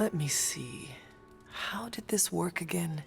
Let me see. How did this work again?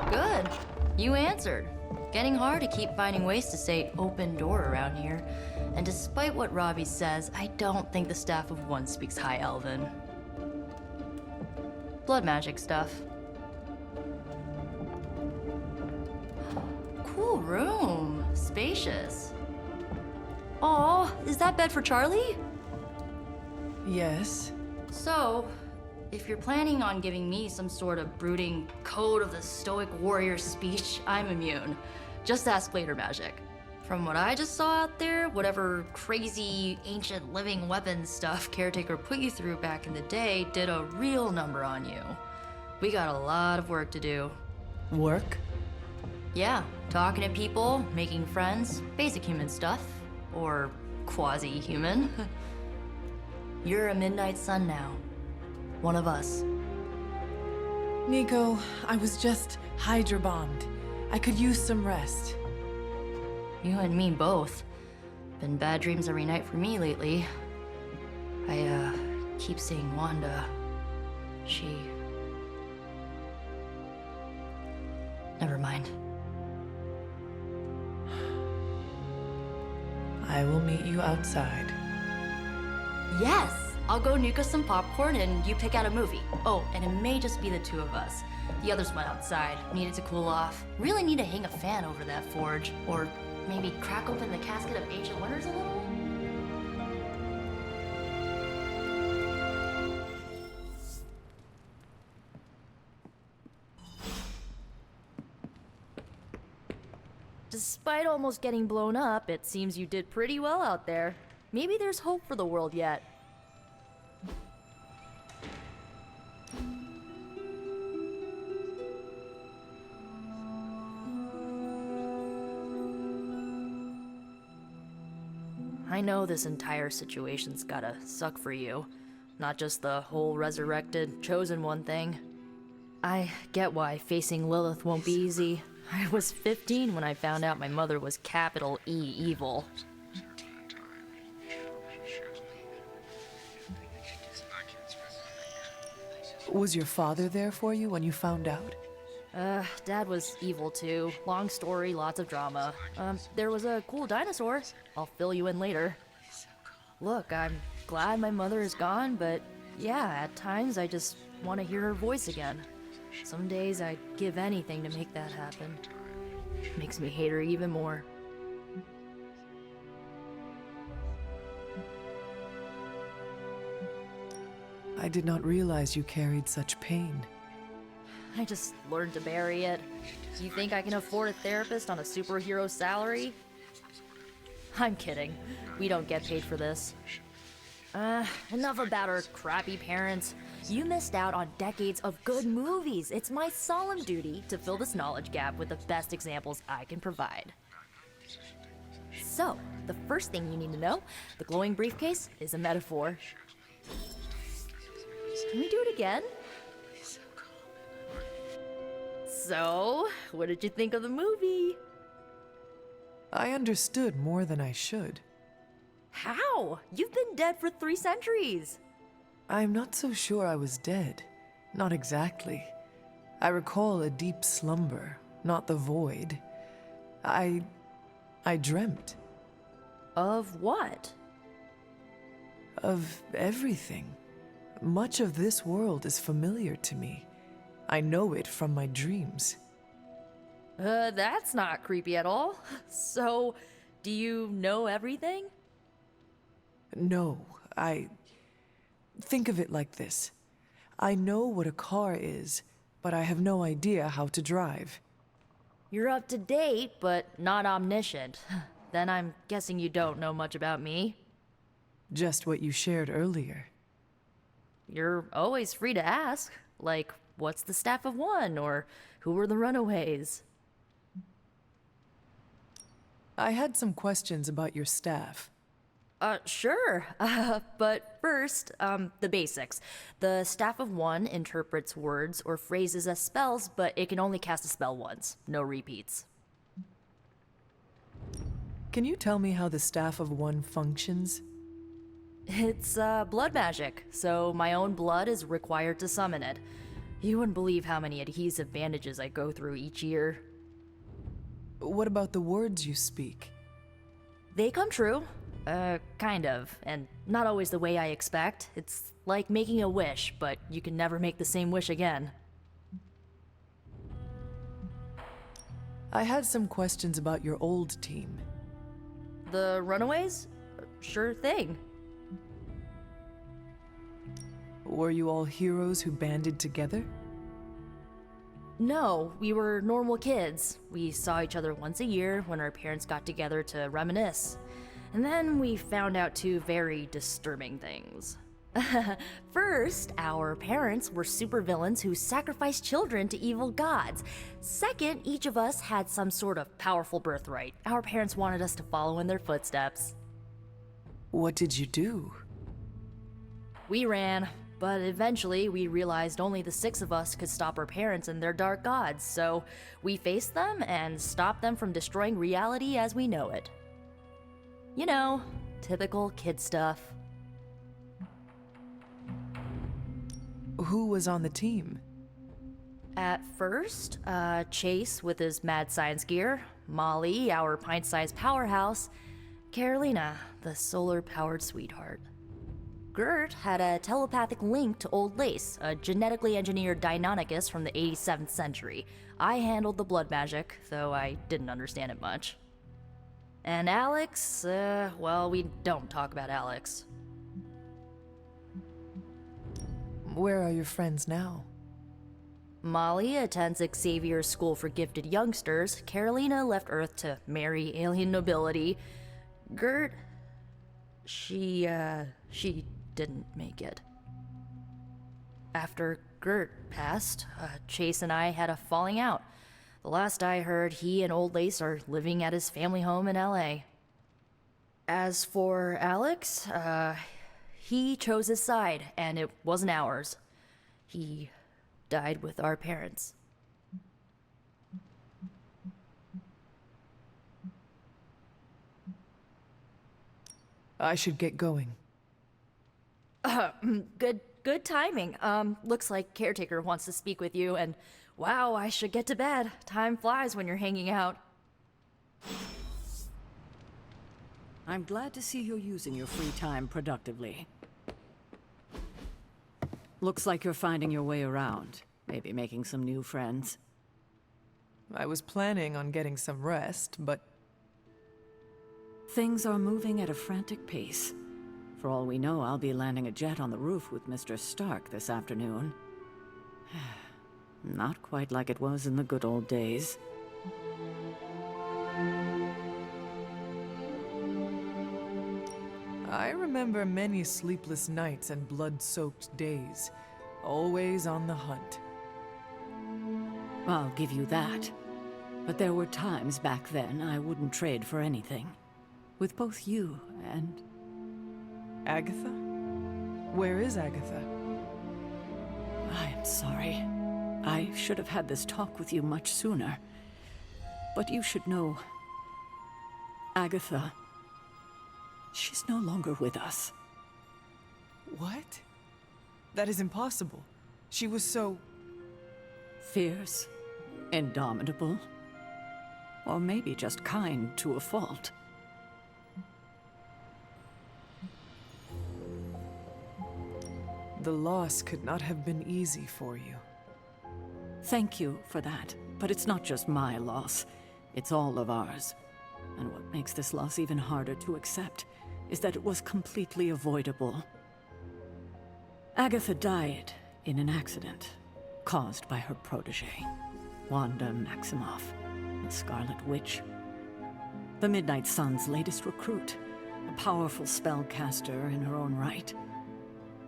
Good. You answered. Getting hard to keep finding ways to say open door around here. And despite what Robbie says, I don't think the staff of one speaks High Elven. Blood magic stuff. Cool room. Spacious. Aw, is that bed for Charlie? Yes. So, if you're planning on giving me some sort of brooding code of the stoic warrior speech, I'm immune. Just ask later, Magic. From what I just saw out there, whatever crazy ancient living weapons stuff Caretaker put you through back in the day did a real number on you. We got a lot of work to do. Work? Yeah, talking to people, making friends, basic human stuff. Or quasi-human. You're a Midnight Sun now. One of us. Nico, I was just Hydra bombed. I could use some rest. You and me both. Been bad dreams every night for me lately. I, keep seeing Wanda. She... Never mind. I will meet you outside. Yes! I'll go nuke us some popcorn and you pick out a movie. Oh, and it may just be the two of us. The others went outside, needed to cool off. Really need to hang a fan over that forge. Or maybe crack open the casket of ancient wonders a little? Despite almost getting blown up, it seems you did pretty well out there. Maybe there's hope for the world yet. I know this entire situation's gotta suck for you. Not just the whole resurrected, chosen one thing. I get why facing Lilith won't be easy. I was 15 when I found out my mother was capital E evil. Was your father there for you when you found out? Dad was evil too. Long story, lots of drama. There was a cool dinosaur. I'll fill you in later. Look, I'm glad my mother is gone, but yeah, at times I just want to hear her voice again. Some days I'd give anything to make that happen. Makes me hate her even more. I did not realize you carried such pain. I just learned to bury it. You think I can afford a therapist on a superhero salary? I'm kidding. We don't get paid for this. Enough about our crappy parents. You missed out on decades of good movies. It's my solemn duty to fill this knowledge gap with the best examples I can provide. So, the first thing you need to know, the glowing briefcase is a metaphor. Can we do it again? So, what did you think of the movie? I understood more than I should. How? You've been dead for 3 centuries. I'm not so sure I was dead. Not exactly. I recall a deep slumber, not the void. I... I dreamt Of what? of everything. Much of this world is familiar to me. I know it from my dreams. That's not creepy at all. So, do you know everything? No, I... Think of it like this. I know what a car is, but I have no idea how to drive. You're up to date, but not omniscient. Then I'm guessing you don't know much about me. Just what you shared earlier. You're always free to ask. Like, what's the staff of one? Or who were the runaways? I had some questions about your staff. Sure. But first, the basics. The Staff of One interprets words or phrases as spells, but it can only cast a spell once. No repeats. Can you tell me how the Staff of One functions? It's, blood magic, so my own blood is required to summon it. You wouldn't believe how many adhesive bandages I go through each year. What about the words you speak? They come true. Kind of, and not always the way I expect. It's like making a wish, but you can never make the same wish again. I had some questions about your old team. The runaways? Sure thing. Were you all heroes who banded together? No, we were normal kids. We saw each other once a year when our parents got together to reminisce. And then we found out two very disturbing things. First, our parents were supervillains who sacrificed children to evil gods. Second, each of us had some sort of powerful birthright. Our parents wanted us to follow in their footsteps. What did you do? We ran, but eventually we realized only the six of us could stop our parents and their dark gods, so we faced them and stopped them from destroying reality as we know it. You know, typical kid stuff. Who was on the team? At first, Chase with his mad science gear, Molly, our pint-sized powerhouse, Carolina, the solar-powered sweetheart. Gert had a telepathic link to Old Lace, a genetically engineered Deinonychus from the 87th century. I handled the blood magic, though I didn't understand it much. And Alex, well, we don't talk about Alex. Where are your friends now? Molly attends Xavier's School for Gifted Youngsters. Carolina left Earth to marry alien nobility. Gert, she didn't make it. After Gert passed, Chase and I had a falling out. The last I heard, he and Old Lace are living at his family home in LA. As for Alex, he chose his side, and it wasn't ours. He died with our parents. I should get going. Good timing. Looks like caretaker wants to speak with you, and wow, I should get to bed. Time flies when you're hanging out. I'm glad to see you're using your free time productively. Looks like you're finding your way around. Maybe making some new friends. I was planning on getting some rest, but Things are moving at a frantic pace. For all we know, I'll be landing a jet on the roof with Mr. Stark this afternoon. Not quite like it was in the good old days. I remember many sleepless nights and blood-soaked days. Always on the hunt. I'll give you that. But there were times back then I wouldn't trade for anything. With both you and... Agatha? Where is Agatha? I am sorry. I should have had this talk with you much sooner. But you should know... Agatha... She's no longer with us. What? That is impossible. She was so... Fierce. Indomitable. Or maybe just kind to a fault. The loss could not have been easy for you. Thank you for that, but it's not just my loss. It's all of ours. And what makes this loss even harder to accept is that it was completely avoidable. Agatha died in an accident caused by her protege, Wanda Maximoff, the Scarlet Witch. The Midnight Sun's latest recruit, a powerful spellcaster in her own right.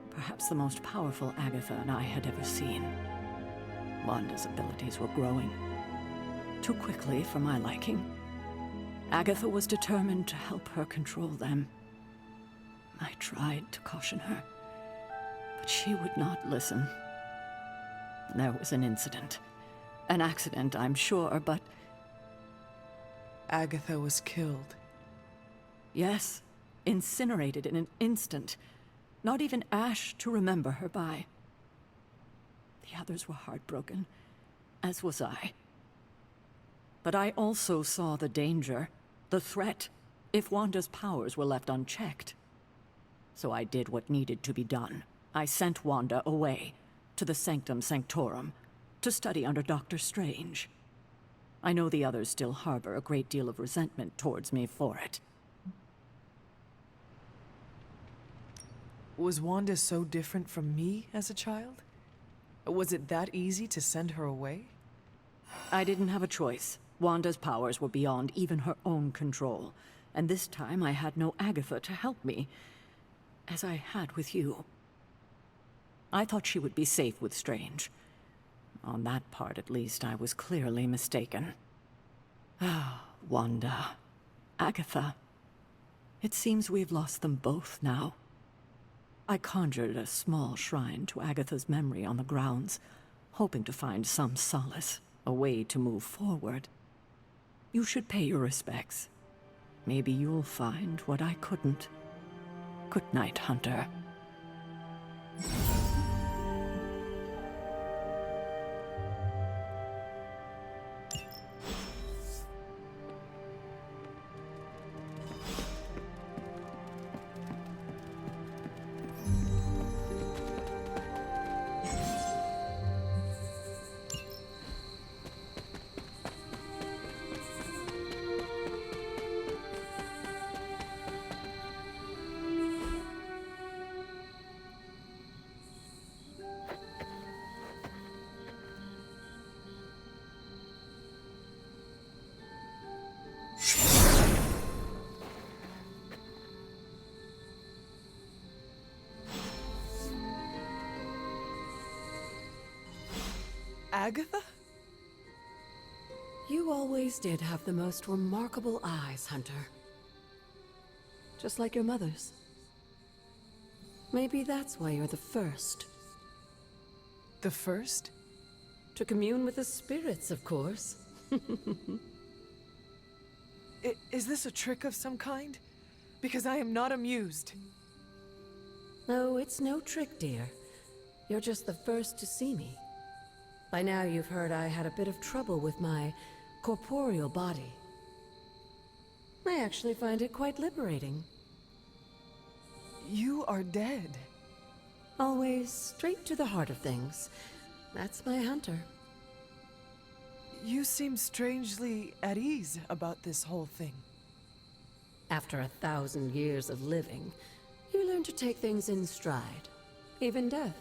Perhaps the most powerful Agatha and I had ever seen. Wanda's abilities were growing. Too quickly for my liking. Agatha was determined to help her control them. I tried to caution her, but she would not listen. There was an incident. An accident, I'm sure, but... Agatha was killed. Yes, incinerated in an instant. Not even ash to remember her by. The others were heartbroken, as was I. But I also saw the danger, the threat, if Wanda's powers were left unchecked. So I did what needed to be done. I sent Wanda away, to the Sanctum Sanctorum, to study under Dr. Strange. I know the others still harbor a great deal of resentment towards me for it. Was Wanda so different from me as a child? Was it that easy to send her away? I didn't have a choice. Wanda's powers were beyond even her own control, and this time I had no Agatha to help me, as I had with you. I thought she would be safe with Strange. On that part, at least, I was clearly mistaken. Ah, Wanda. Agatha. It seems we've lost them both now. I conjured a small shrine to Agatha's memory on the grounds, hoping to find some solace, a way to move forward. You should pay your respects. Maybe you'll find what I couldn't. Good night, Hunter. Agatha? You always did have the most remarkable eyes, Hunter. Just like your mother's. Maybe that's why you're the first. The first? To commune with the spirits, of course. Is this a trick of some kind? Because I am not amused. No, it's no trick, dear. You're just the first to see me. By now you've heard I had a bit of trouble with my corporeal body. I actually find it quite liberating. You are dead. Always straight to the heart of things. That's my Hunter. You seem strangely at ease about this whole thing. After 1,000 years of living, you learn to take things in stride. Even death.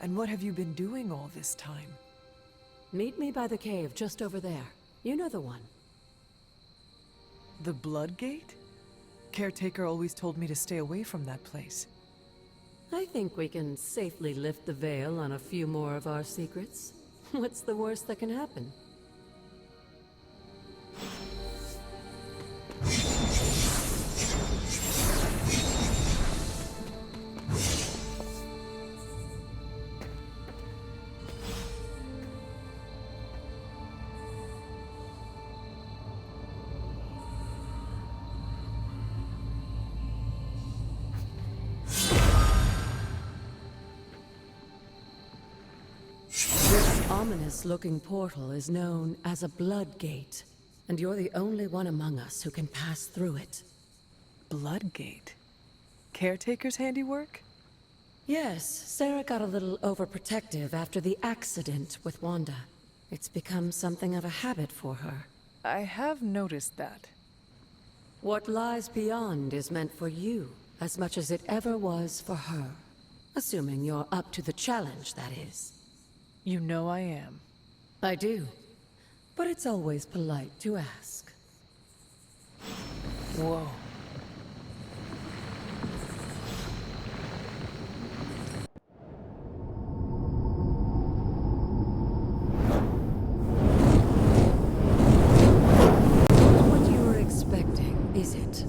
And what have you been doing all this time? Meet me by the cave just over there. You know the one. The Blood Gate? Caretaker always told me to stay away from that place. I think we can safely lift the veil on a few more of our secrets. What's the worst that can happen? ominous-looking portal is known as a blood gate, and you're the only one among us who can pass through it. Bloodgate. Caretaker's handiwork? Yes, Sarah got a little overprotective after the accident with Wanda. It's become something of a habit for her. I have noticed that. What lies beyond is meant for you as much as it ever was for her. Assuming you're up to the challenge, that is. You know I am. I do. But it's always polite to ask. Whoa. What you were expecting, is it?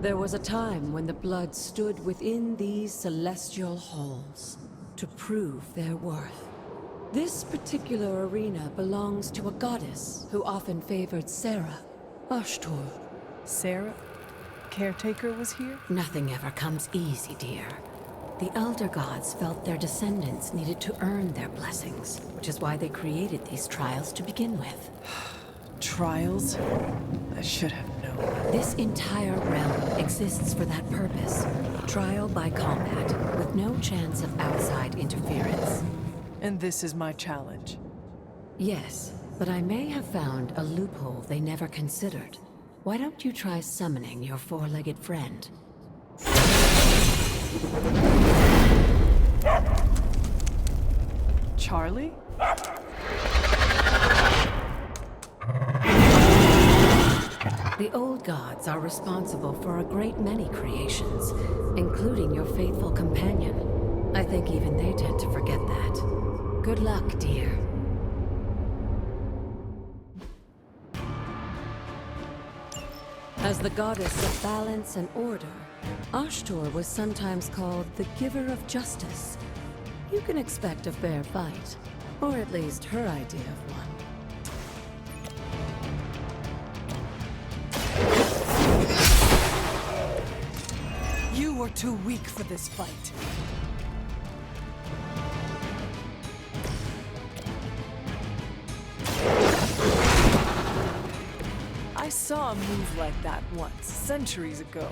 There was a time when the blood stood within these celestial halls to prove their worth. This particular arena belongs to a goddess who often favored Sarah, Ashtor. Sarah? Caretaker was here? Nothing ever comes easy, dear. The Elder Gods felt their descendants needed to earn their blessings, which is why they created these trials to begin with. Trials? I should have known. This entire realm exists for that purpose. Trial by combat, with no chance of outside interference. And this is my challenge. Yes, but I may have found a loophole they never considered. Why don't you try summoning your four-legged friend? Charlie? The old gods are responsible for a great many creations, including your faithful companion. I think even they tend to forget that. Good luck, dear. As the goddess of balance and order, Ashtor was sometimes called the giver of justice. You can expect a fair fight, or at least her idea of one. You are too weak for this fight. I saw a move like that once, centuries ago.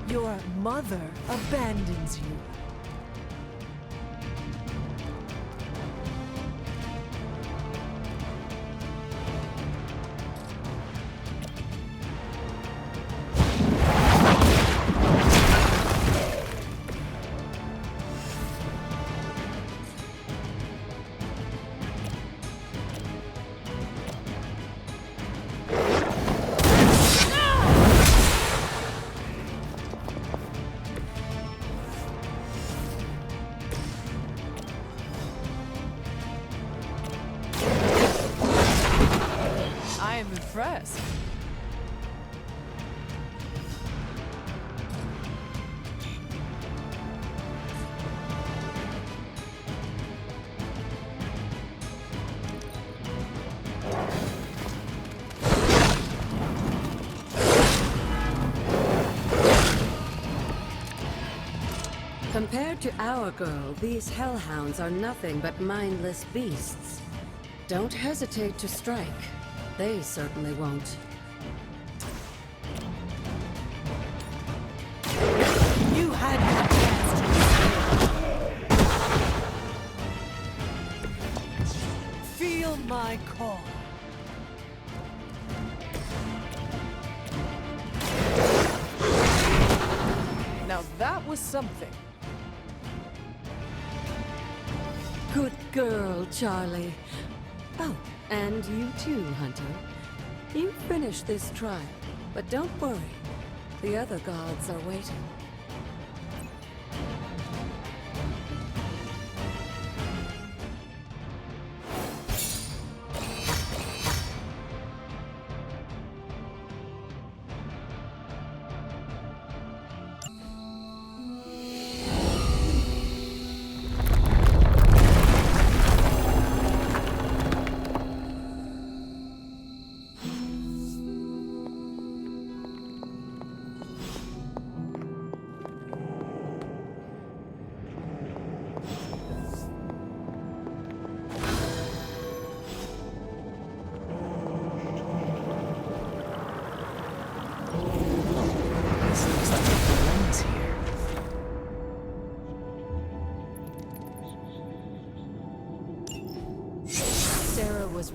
Your mother abandons you. I am impressed. Compared to our girl, these hellhounds are nothing but mindless beasts. Don't hesitate to strike. They certainly won't. You had your chance to feel my call. Now that was something. Good girl, Charlie. Oh, and you too, Hunter. You finished this trial, but don't worry. The other gods are waiting.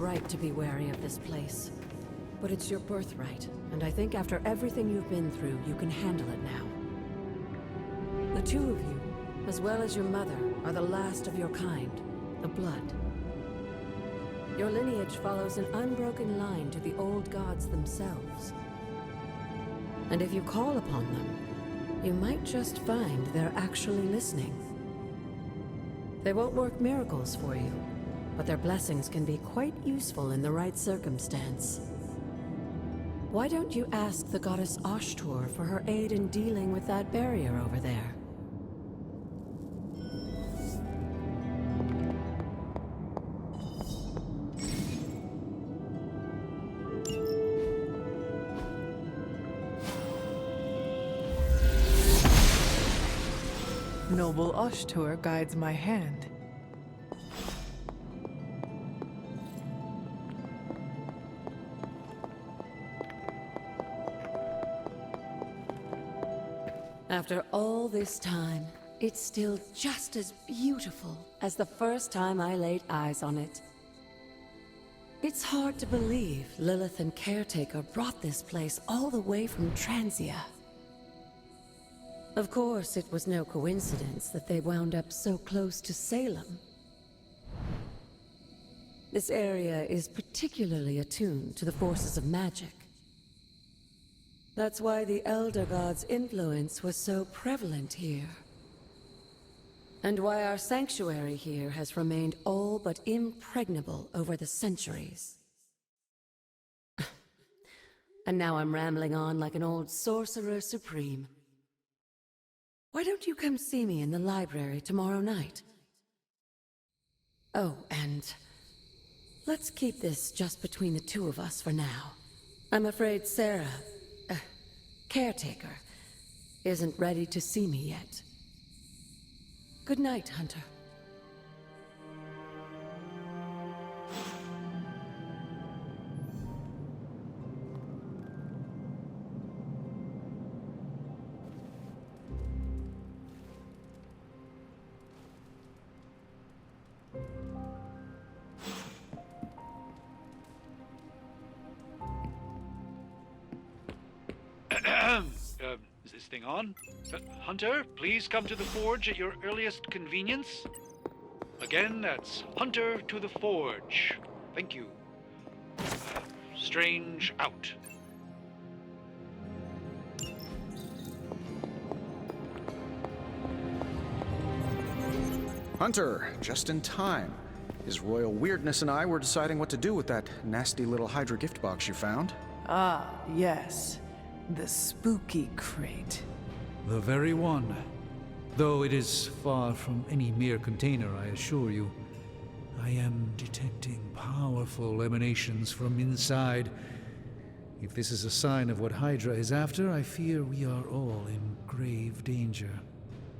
right to be wary of this place. But it's your birthright, and I think after everything you've been through, you can handle it now. The two of you, as well as your mother, are the last of your kind, the Blood. Your lineage follows an unbroken line to the old gods themselves. And if you call upon them, you might just find they're actually listening. They won't work miracles for you, but their blessings can be quite useful in the right circumstance. Why don't you ask the goddess Ashtur for her aid in dealing with that barrier over there? Noble Ashtur guides my hand. After all this time, it's still just as beautiful as the first time I laid eyes on it. It's hard to believe Lilith and Caretaker brought this place all the way from Transia. Of course, it was no coincidence that they wound up so close to Salem. This area is particularly attuned to the forces of magic. That's why the Elder God's influence was so prevalent here. And why our sanctuary here has remained all but impregnable over the centuries. And now I'm rambling on like an old sorcerer supreme. Why don't you come see me in the library tomorrow night? Oh, and let's keep this just between the two of us for now. I'm afraid Sarah, Caretaker, isn't ready to see me yet. Good night, Hunter. Is this thing on? Hunter, please come to the forge at your earliest convenience. Again, that's Hunter to the forge. Thank you. Strange out. Hunter, just in time. His royal weirdness and I were deciding what to do with that nasty little Hydra gift box you found. Ah, yes. The spooky crate. The very one. Though it is far from any mere container, I assure you. I am detecting powerful emanations from inside. If this is a sign of what Hydra is after, I fear we are all in grave danger.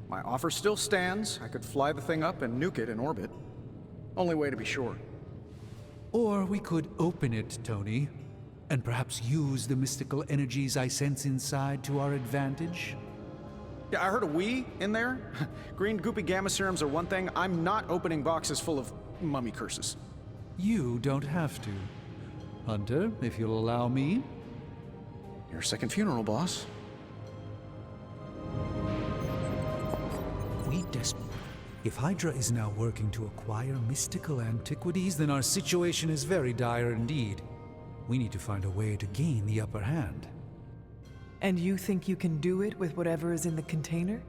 My offer still stands. I could fly the thing up and nuke it in orbit. Only way to be sure. Or we could open it, Tony, and perhaps use the mystical energies I sense inside to our advantage. Yeah, I heard a "we" in there. Green goopy gamma serums are one thing. I'm not opening boxes full of mummy curses. You don't have to. Hunter, if you'll allow me. Your second funeral, boss. We desperate. If Hydra is now working to acquire mystical antiquities, then our situation is very dire indeed. We need to find a way to gain the upper hand. And you think you can do it with whatever is in the container?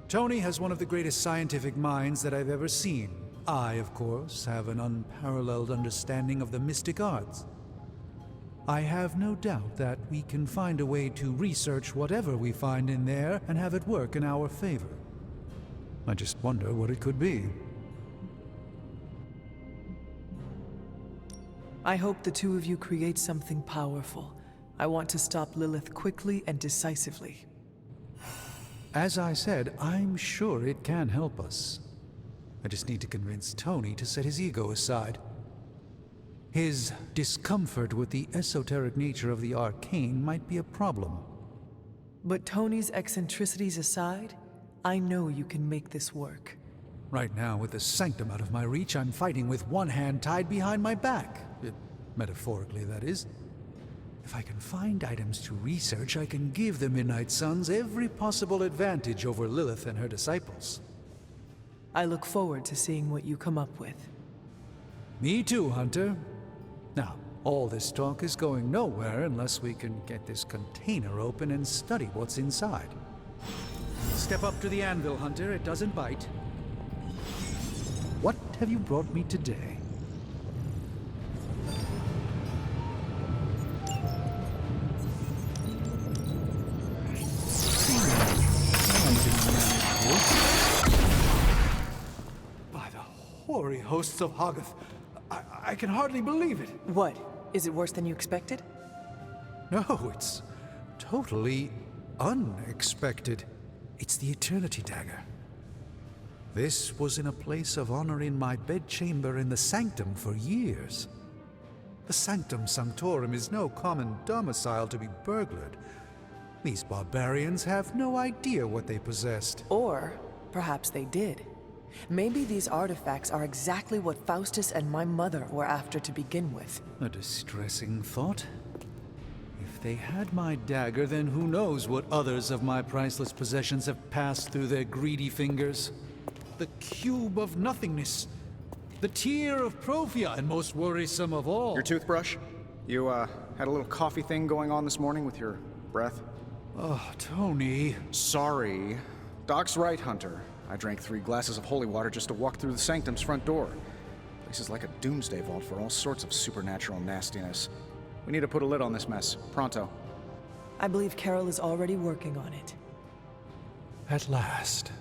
Tony has one of the greatest scientific minds that I've ever seen. I, of course, have an unparalleled understanding of the mystic arts. I have no doubt that we can find a way to research whatever we find in there and have it work in our favor. I just wonder what it could be. I hope the two of you create something powerful. I want to stop Lilith quickly and decisively. As I said, I'm sure it can help us. I just need to convince Tony to set his ego aside. His discomfort with the esoteric nature of the arcane might be a problem. But Tony's eccentricities aside, I know you can make this work. Right now, with the sanctum out of my reach, I'm fighting with one hand tied behind my back. Metaphorically, that is. If I can find items to research, I can give the Midnight Suns every possible advantage over Lilith and her disciples. I look forward to seeing what you come up with. Me too, Hunter. Now, all this talk is going nowhere unless we can get this container open and study what's inside. Step up to the anvil, Hunter. It doesn't bite. What have you brought me today? By the hoary hosts of Hoggoth, I can hardly believe it. What? Is it worse than you expected? No, it's totally unexpected. It's the Eternity Dagger. This was in a place of honor in my bedchamber in the Sanctum for years. The Sanctum Sanctorum is no common domicile to be burglared. These barbarians have no idea what they possessed. Or perhaps they did. Maybe these artifacts are exactly what Faustus and my mother were after to begin with. A distressing thought. If they had my dagger, then who knows what others of my priceless possessions have passed through their greedy fingers. The cube of nothingness. The tear of Prophia, and most worrisome of all. Your toothbrush? You, had a little coffee thing going on this morning with your breath? Oh, Tony. Sorry. Doc's right, Hunter. I drank 3 glasses of holy water just to walk through the Sanctum's front door. This is like a doomsday vault for all sorts of supernatural nastiness. We need to put a lid on this mess. Pronto. I believe Carol is already working on it. At last.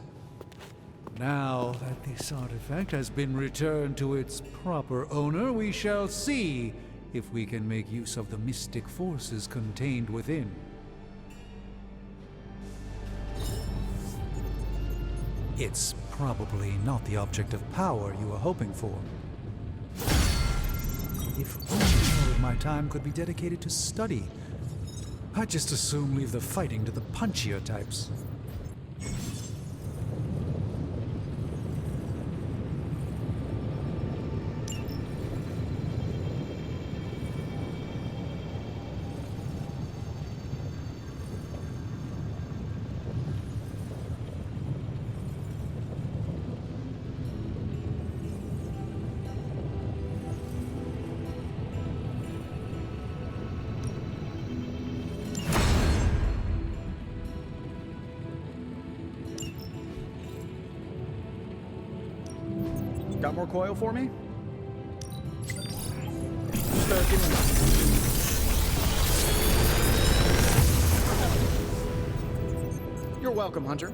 Now that this artifact has been returned to its proper owner, we shall see if we can make use of the mystic forces contained within. It's probably not the object of power you were hoping for. If only more of my time could be dedicated to study. I'd just as soon leave the fighting to the punchier types. Got more coil for me? You're welcome, Hunter.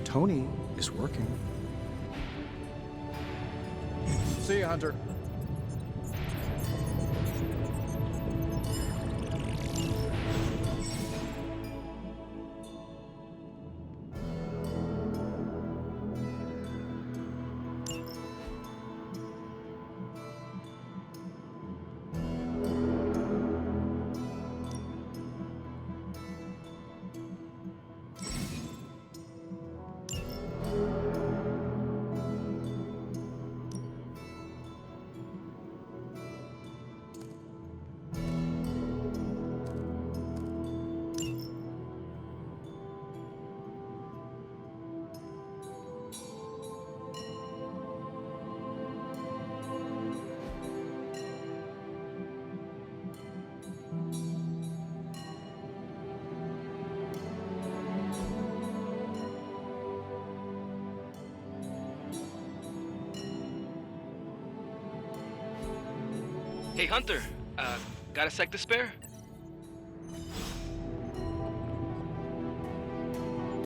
Tony is working. See you, Hunter. Hey Hunter, got a sec to spare?